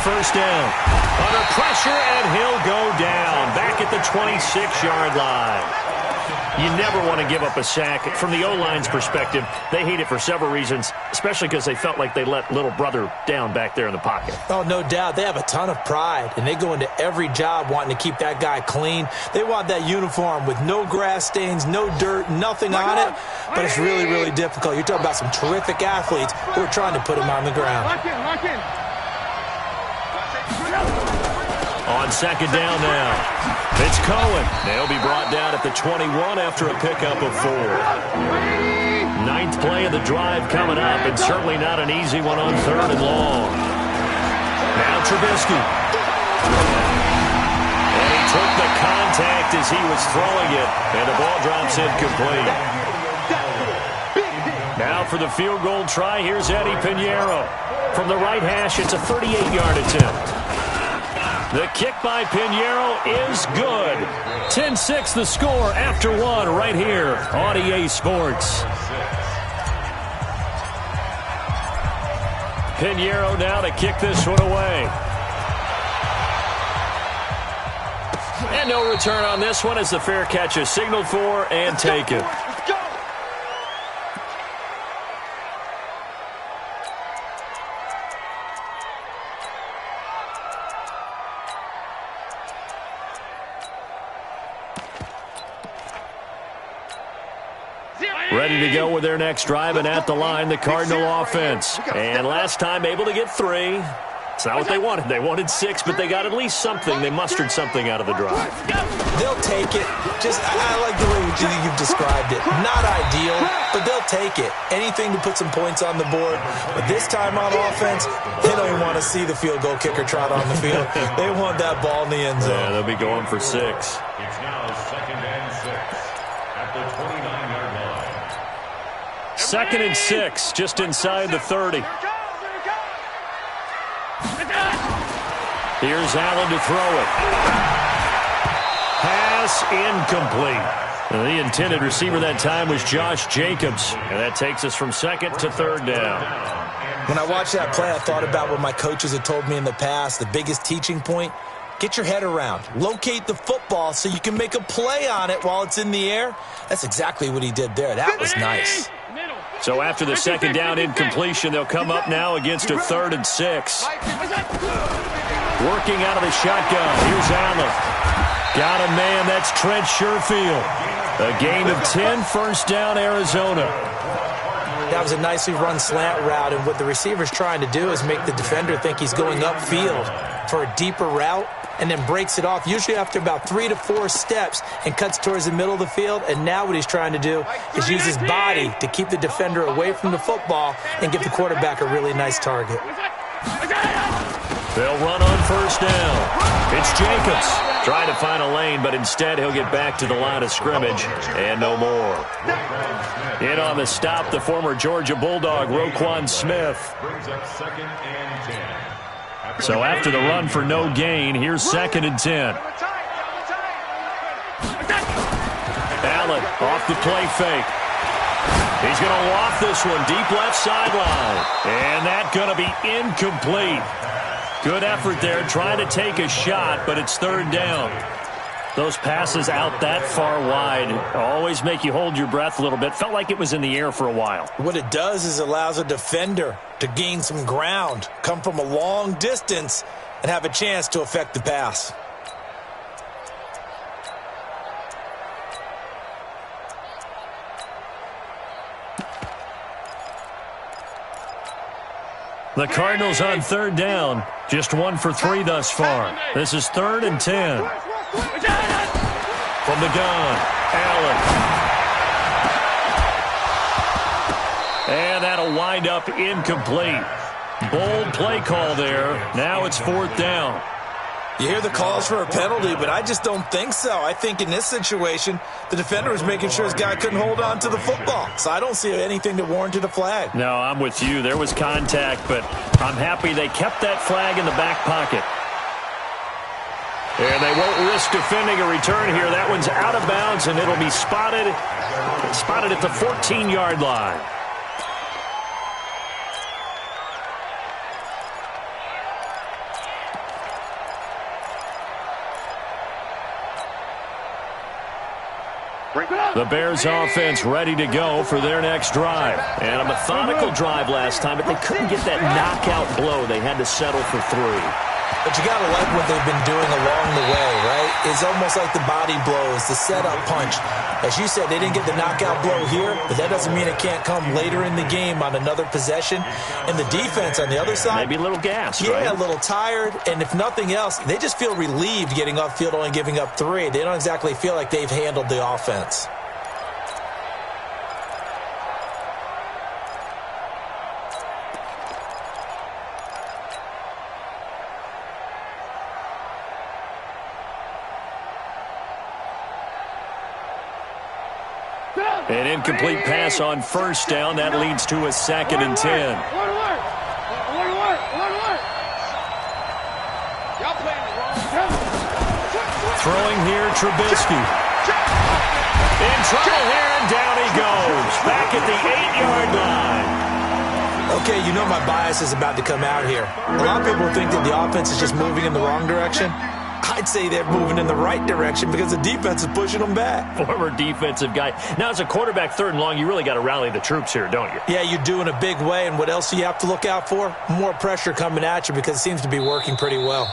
first down. Under pressure, and he'll go down. Back at the 26-yard line. You never want to give up a sack. From the O-line's perspective, they hate it for several reasons, especially because they felt like they let little brother down back there in the pocket. Oh, no doubt. They have a ton of pride, and they go into every job wanting to keep that guy clean. They want that uniform with no grass stains, no dirt, nothing on it, but it's really, really difficult. You're talking about some terrific athletes who are trying to put him on the ground. On second down now, it's Cohen. They'll be brought down at the 21 after a pickup of 4. Ninth play of the drive coming up, and certainly not an easy one on third and long. Now Trubisky. And he took the contact as he was throwing it, and the ball drops incomplete. Now for the field goal try, here's Eddie Pinheiro. From the right hash, it's a 38-yard attempt. The kick by Pinheiro is good. 10-6 the score after one right here on EA Sports. Pinheiro now to kick this one away. And no return on this one as the fair catch is signaled for and taken. Ready to go with their next drive, and at the line, the Cardinal offense. And last time able to get 3. It's not what they wanted. They wanted 6, but they got at least something. They mustered something out of the drive. They'll take it. I like the way you've described it. Not ideal, but they'll take it. Anything to put some points on the board. But this time on offense, they don't even want to see the field goal kicker trot on the field. They want that ball in the end zone. Yeah, they'll be going for 6. It's now 2nd and 6 at the 29-yard line. 2nd and 6, just inside the 30. Here's Allen to throw it. Pass incomplete. And the intended receiver that time was Josh Jacobs. And that takes us from 2nd to 3rd down. When I watched that play, I thought about what my coaches had told me in the past. The biggest teaching point, get your head around. Locate the football so you can make a play on it while it's in the air. That's exactly what he did there. That was nice. So after the 2nd down incompletion, they'll come up now against a 3rd and 6. Working out of the shotgun. Here's Allen. Got a man. That's Trent Sherfield. A gain of 10, first down, Arizona. That was a nicely run slant route, and what the receiver's trying to do is make the defender think he's going upfield for a deeper route, and then breaks it off, usually after about 3 to 4 steps, and cuts towards the middle of the field. And now what he's trying to do is use his body to keep the defender away from the football and give the quarterback a really nice target. They'll run on first down. It's Jacobs trying to find a lane, but instead he'll get back to the line of scrimmage and no more. In on the stop, the former Georgia Bulldog, Roquan Smith. So after the run for no gain, here's 2nd and 10. Allen off the play fake. He's going to loft this one deep left sideline. And that's going to be incomplete. Good effort there, trying to take a shot, but it's 3rd down. Those passes out that far wide always make you hold your breath a little bit. Felt like it was in the air for a while. What it does is allows a defender to gain some ground, come from a long distance, and have a chance to affect the pass. The Cardinals on 3rd down. Just 1 for 3 thus far. This is 3rd and 10. From the gun, Allen. And that'll wind up incomplete. Bold play call there. Now it's 4th down. You hear the calls for a penalty, but I just don't think so. I think in this situation, the defender was making sure his guy couldn't hold on to the football. So I don't see anything that warranted a flag. No, I'm with you. There was contact, but I'm happy they kept that flag in the back pocket. And they won't risk defending a return here. That one's out of bounds, and it'll be spotted at the 14-yard line. The Bears offense ready to go for their next drive. And a methodical drive last time, but they couldn't get that knockout blow. They had to settle for 3. But you got to like what they've been doing along the way, right? It's almost like the body blows, the setup punch. As you said, they didn't get the knockout blow here, but that doesn't mean it can't come later in the game on another possession. And the defense on the other side, maybe a little gassed, yeah, right? A little tired. And if nothing else, they just feel relieved getting upfield, only giving up 3. They don't exactly feel like they've handled the offense. An incomplete pass on first down. That leads to a 2nd and 10. Throwing here, Trubisky. In trouble here, and down he goes. Back at the 8-yard line. Okay, you know my bias is about to come out here. A lot of people think that the offense is just moving in the wrong direction. I'd say they're moving in the right direction because the defense is pushing them back. Former defensive guy. Now, as a quarterback, 3rd and long, you really got to rally the troops here, don't you? Yeah, you're doing a big way, and what else do you have to look out for? More pressure coming at you because it seems to be working pretty well.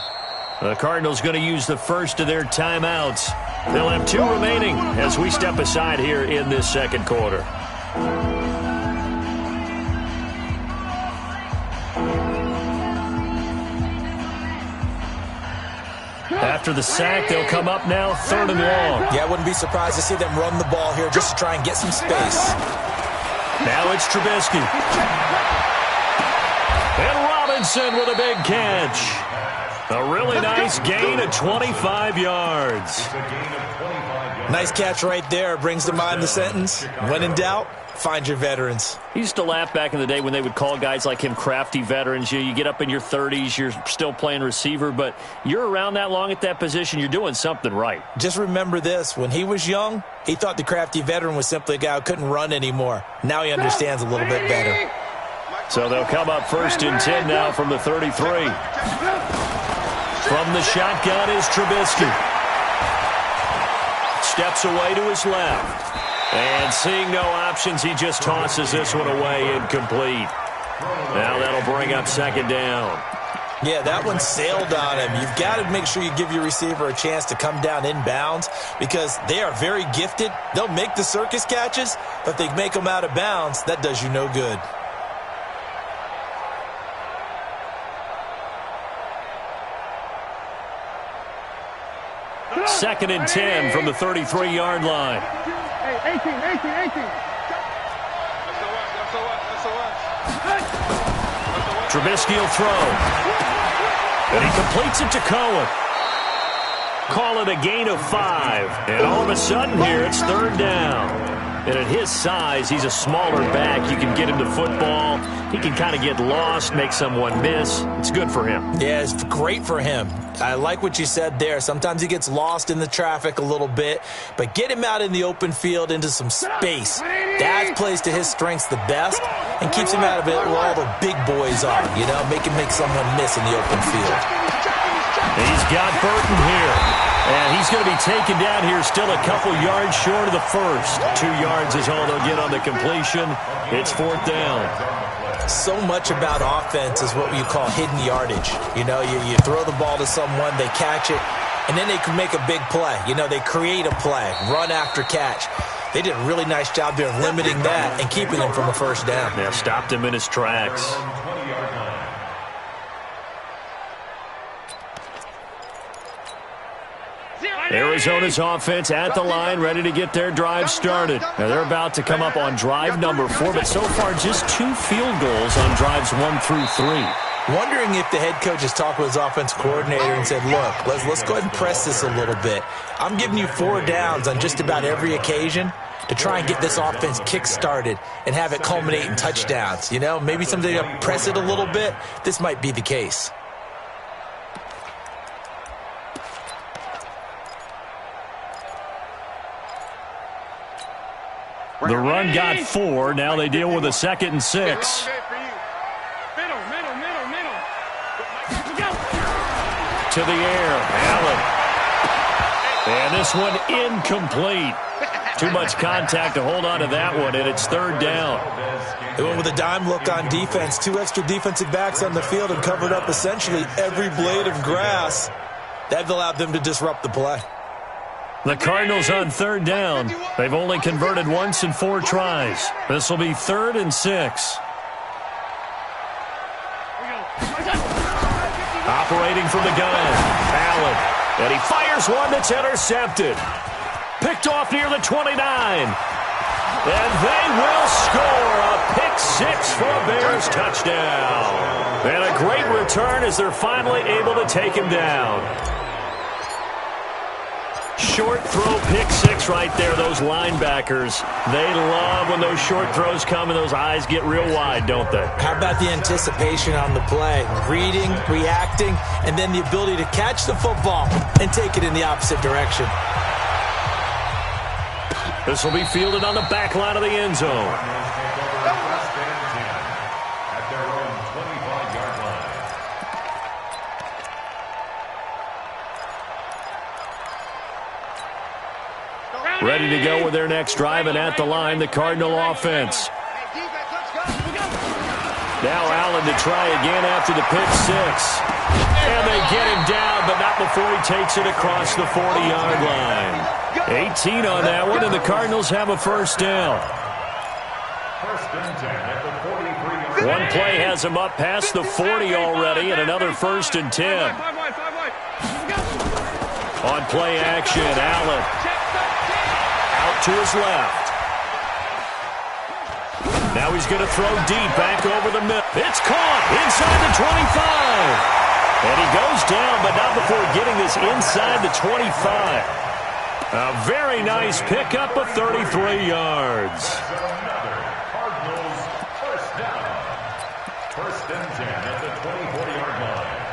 The Cardinals going to use the first of their timeouts. They'll have 2 remaining as we step aside here in this 2nd quarter. After the sack, they'll come up now 3rd and long. Yeah, I wouldn't be surprised to see them run the ball here just to try and get some space. Now it's Trubisky. And Robinson with a big catch. A really nice gain of 25 yards. Nice catch right there. Brings to mind the sentence, when in doubt, find your veterans. He used to laugh back in the day when they would call guys like him crafty veterans. You get up in your 30s, you're still playing receiver, but you're around that long at that position, you're doing something right. Just remember this. When he was young, he thought the crafty veteran was simply a guy who couldn't run anymore. Now he understands a little bit better. So they'll come up 1st and 10 now from the 33. From the shotgun is Trubisky. Steps away to his left. And seeing no options, he just tosses this one away, incomplete. Now that'll bring up 2nd down. Yeah, that one sailed on him. You've got to make sure you give your receiver a chance to come down inbounds because they are very gifted. They'll make the circus catches, but if they make them out of bounds, that does you no good. Second and 10 from the 33-yard line. 18. Trubisky will throw. And he completes it to Cohen. Call it a gain of 5. And all of a sudden here, it's 3rd down. And at his size, he's a smaller back. You can get him to football. He can kind of get lost, make someone miss. It's good for him. Yeah, it's great for him. I like what you said there. Sometimes he gets lost in the traffic a little bit, but get him out in the open field into some space. That plays to his strengths the best and keeps him out of it where all the big boys are, you know, make someone miss in the open field. He's got Burton here. And he's going to be taken down here still a couple yards short of the first. 2 yards is all they'll get on the completion. It's 4th down. So much about offense is what you call hidden yardage. You know, you throw the ball to someone, they catch it, and then they can make a big play. You know, they create a play, run after catch. They did a really nice job there of limiting that and keeping him from a 1st down. Yeah, stopped him in his tracks. Arizona's offense at the line, ready to get their drive started. Now they're about to come up on drive number 4, but so far just 2 field goals on drives 1 through 3. Wondering if the head coach has talked with his offensive coordinator and said, look, let's go ahead and press this a little bit. I'm giving you 4 downs on just about every occasion to try and get this offense kick-started and have it culminate in touchdowns. You know, maybe someday I'll press it a little bit. This might be the case. The run got 4. Now they deal with a 2nd and 6. To the air, Allen. And this one incomplete. Too much contact to hold on to that one, and it's third down. They went with a dime look on defense. 2 extra defensive backs on the field and covered up essentially every blade of grass. That allowed them to disrupt the play. The Cardinals on third down. They've only converted once in 4 tries. This will be 3rd and 6. Operating from the gun, Allen. And he fires one that's intercepted. Picked off near the 29. And they will score a pick 6 for a Bears touchdown. And a great return as they're finally able to take him down. Short throw pick 6 right there, those linebackers. They love when those short throws come and those eyes get real wide, don't they? How about the anticipation on the play? Reading, reacting, and then the ability to catch the football and take it in the opposite direction. This will be fielded on the back line of the end zone. Ready to go with their next drive, and at the line, the Cardinal offense. Now Allen to try again after the pick 6. And they get him down, but not before he takes it across the 40-yard line. 18 on that one, and the Cardinals have a first down. One play has him up past the 40 already, and another 1st and 10. On play action, Allen. To his left. Now he's going to throw deep back over the middle. It's caught inside the 25. And he goes down, but not before getting this inside the 25. A very nice pickup of 33 yards. Cardinals first down. 1st and 10 at the 24-yard line.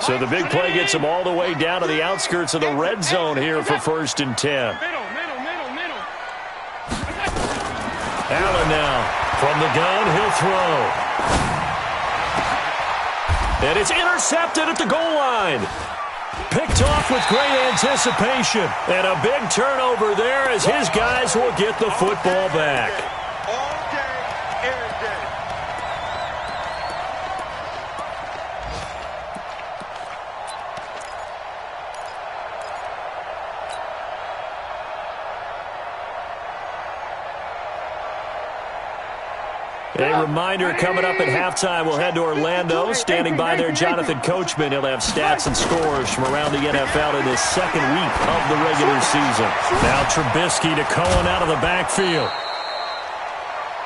So the big play gets him all the way down to the outskirts of the red zone here for 1st and 10. Allen now from the gun, he'll throw. And it's intercepted at the goal line. Picked off with great anticipation. And a big turnover there as his guys will get the football back. All day, every day. A reminder coming up at halftime, we'll head to Orlando. Standing by there, Jonathan Coachman. He'll have stats and scores from around the NFL in this 2nd week of the regular season. Now Trubisky to Cohen out of the backfield.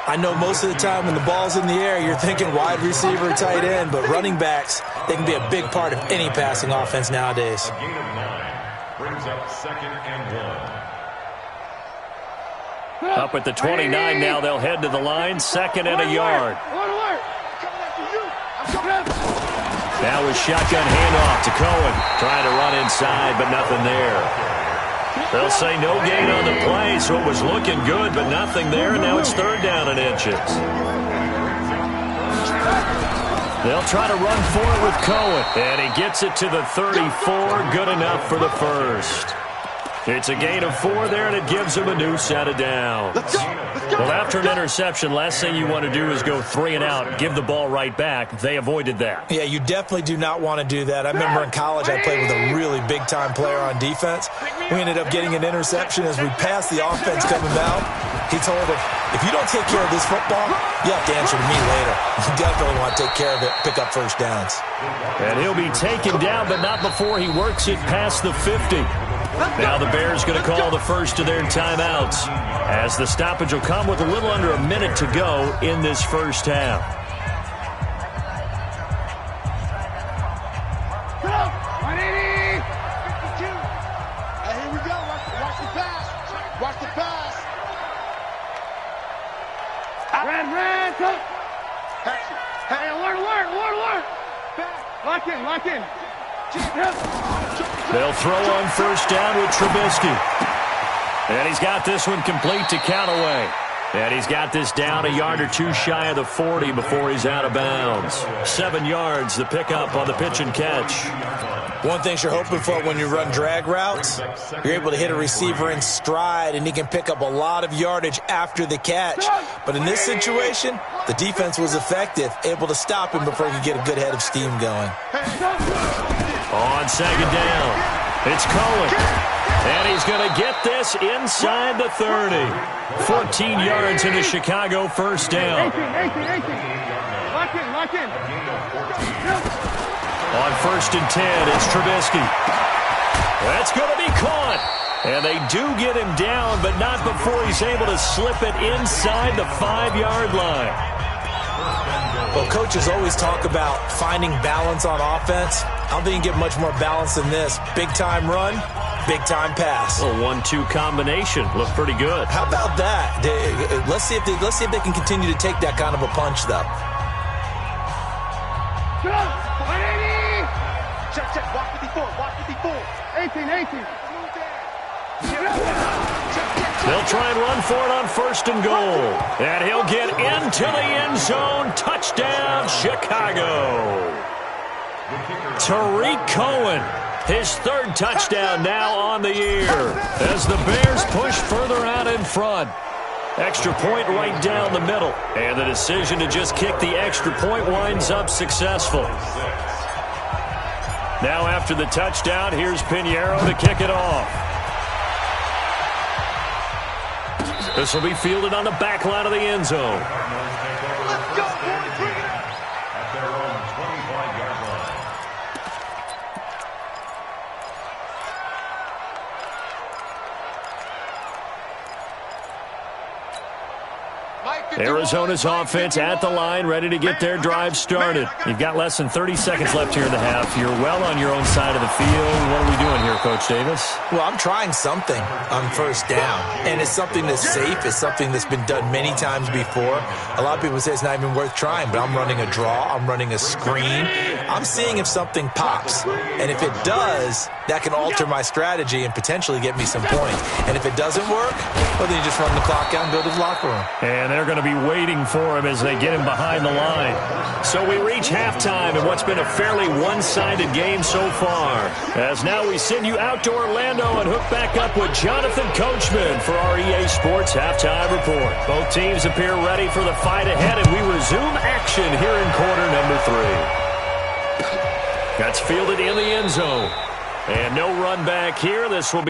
I know most of the time when the ball's in the air, you're thinking wide receiver, tight end, but running backs, they can be a big part of any passing offense nowadays. A gain of 9 brings up 2nd and 1. Up at the 29 now, they'll head to the line, 2nd and a yard. Now with shotgun handoff to Cohen. Trying to run inside, but nothing there. They'll say no gain on the play, so it was looking good, but nothing there, and now it's 3rd down and inches. They'll try to run for it with Cohen, and he gets it to the 34, good enough for the 1st. It's a gain of 4 there, and it gives him a new set of downs. Well, after an interception, last thing you want to do is go 3 and out, give the ball right back. They avoided that. Yeah, you definitely do not want to do that. I remember in college I played with a really big-time player on defense. We ended up getting an interception as we passed the offense coming out. He told him, if you don't take care of this football, you have to answer to me later. You definitely want to take care of it, pick up first downs. And he'll be taken down, but not before he works it past the 50. Now the Bears going to call the first of their timeouts, as the stoppage will come with a little under a minute to go in this first half. Here we go. Watch the pass. Watch the pass. Red, come. Hey, alert. Lock in. They'll throw on 1st down with Trubisky. And he's got this one complete to Callaway. And he's got this down a yard or 2 shy of the 40 before he's out of bounds. 7 yards, the pickup on the pitch and catch. One thing you're hoping for when you run drag routes, you're able to hit a receiver in stride, and he can pick up a lot of yardage after the catch. But in this situation, the defense was effective, able to stop him before he could get a good head of steam going. On second down, it's Cohen. And he's going to get this inside the 30. 14 yards in the Chicago first down. 18. Lock in. On first and 10, it's Trubisky. That's going to be caught. And they do get him down, but not before he's able to slip it inside the 5-yard line. Well, coaches always talk about finding balance on offense. I don't think you get much more balance than this. Big-time run, big-time pass. A 1-2 combination. Looked pretty good. How about that? Let's see if they can continue to take that kind of a punch, though. Check. Walk 54. 18. They'll try and run for it on first and goal. And he'll get into the end zone. Touchdown, Chicago. Tariq Cohen, his third touchdown now on the year as the Bears push further out in front. Extra point right down the middle. And the decision to just kick the extra point winds up successful. Now after the touchdown, here's Pinheiro to kick it off. This will be fielded on the back line of the end zone. Let's go, boys. Bring it up. At their own 25-yard line. Arizona's offense at the line, ready to get their drive started. You've got less than 30 seconds left here in the half. You're well on your own side of the field. What are we doing here, Coach Davis? Well, I'm trying something on first down, and it's something that's safe. It's something that's been done many times before. A lot of people say it's not even worth trying, but I'm running a draw. I'm running a screen. I'm seeing if something pops, and if it does, that can alter my strategy and potentially get me some points. And if it doesn't work, well, then you just run the clock out and go to the locker room. And they're going to be waiting for him as they get him behind the line. So we reach halftime in what's been a fairly one-sided game so far. As now we send you out to Orlando and hook back up with Jonathan Coachman for our EA Sports Halftime Report. Both teams appear ready for the fight ahead, and we resume action here in quarter number 3. That's fielded in the end zone. And no run back here. This will be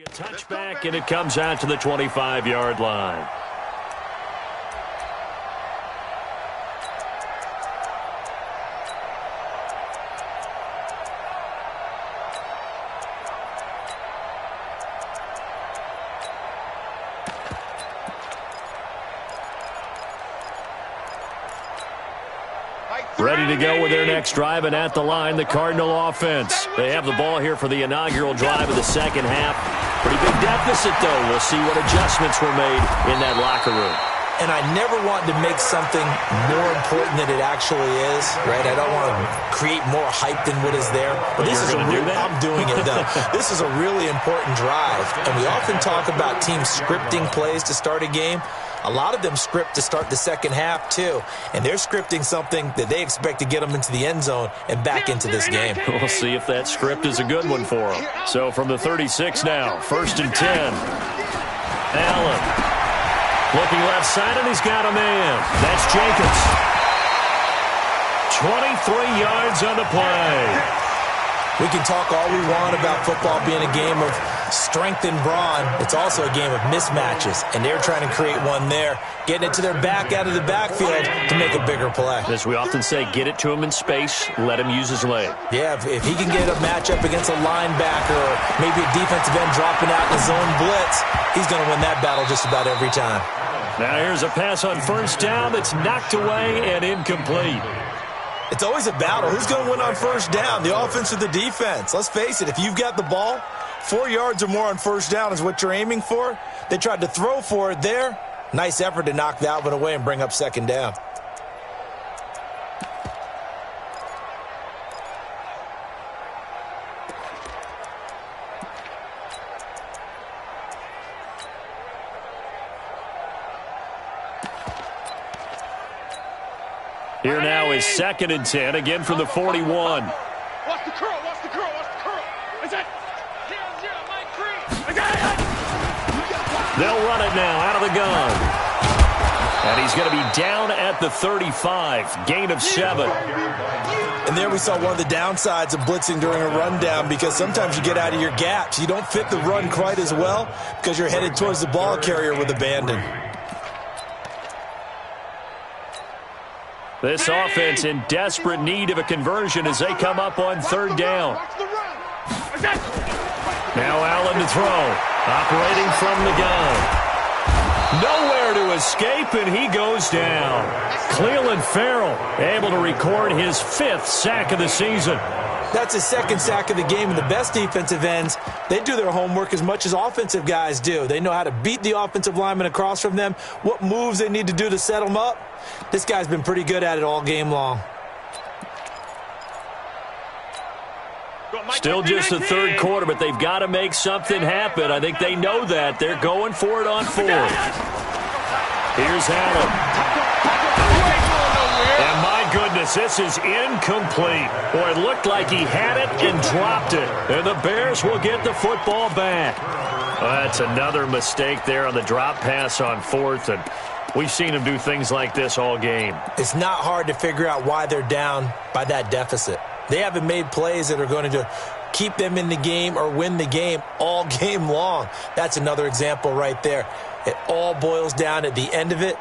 a touchback, and it comes out to the 25-yard line. Ready to go with their next drive, and at the line, the Cardinal offense. They have the ball here for the inaugural drive of the second half. Pretty big deficit, though. We'll see what adjustments were made in that locker room. And I never want to make something more important than it actually is, right? I don't want to create more hype than what is there. But this is I'm doing it, though. This is a really important drive. And we often talk about teams scripting plays to start a game. A lot of them script to start the second half, too. And they're scripting something that they expect to get them into the end zone and back into this game. We'll see if that script is a good one for them. So from the 36 now, 1st and 10. Allen. Looking left side, and he's got a man. That's Jacobs. 23 yards on the play. We can talk all we want about football being a game of strength and brawn. It's also a game of mismatches, and they're trying to create one there, getting it to their back out of the backfield to make a bigger play. As we often say, get it to him in space, let him use his leg. Yeah, if he can get a matchup against a linebacker or maybe a defensive end dropping out in the zone blitz, he's going to win that battle just about every time. Now here's a pass on 1st down that's knocked away and incomplete. It's always a battle. Who's going to win on 1st down, the offense or the defense? Let's face it, if you've got the ball, 4 yards or more on 1st down is what you're aiming for. They tried to throw for it there. Nice effort to knock that one away and bring up 2nd down. Here now is 2nd and 10, again from the 41. Watch the curl, watch the curl, watch the curl. Is that? They'll run it now out of the gun. And he's going to be down at the 35, gain of 7. And there we saw one of the downsides of blitzing during a rundown, because sometimes you get out of your gaps. You don't fit the run quite as well because you're headed towards the ball carrier with abandon. This offense in desperate need of a conversion as they come up on 3rd down. Now Allen to throw, operating from the gun. Nowhere to escape, and he goes down. Clelin Ferrell able to record his 5th sack of the season. That's his 2nd sack of the game, and the best defensive ends, they do their homework as much as offensive guys do. They know how to beat the offensive lineman across from them, what moves they need to do to set them up. This guy's been pretty good at it all game long. Still just the 3rd quarter, but they've got to make something happen. I think they know that. They're going for it on 4th. Here's Allen. And my goodness, this is incomplete. Boy, it looked like he had it and dropped it. And the Bears will get the football back. Well, that's another mistake there on the drop pass on 4th, and we've seen him do things like this all game. It's not hard to figure out why they're down by that deficit. They haven't made plays that are going to keep them in the game or win the game all game long. That's another example right there. It all boils down at the end of it.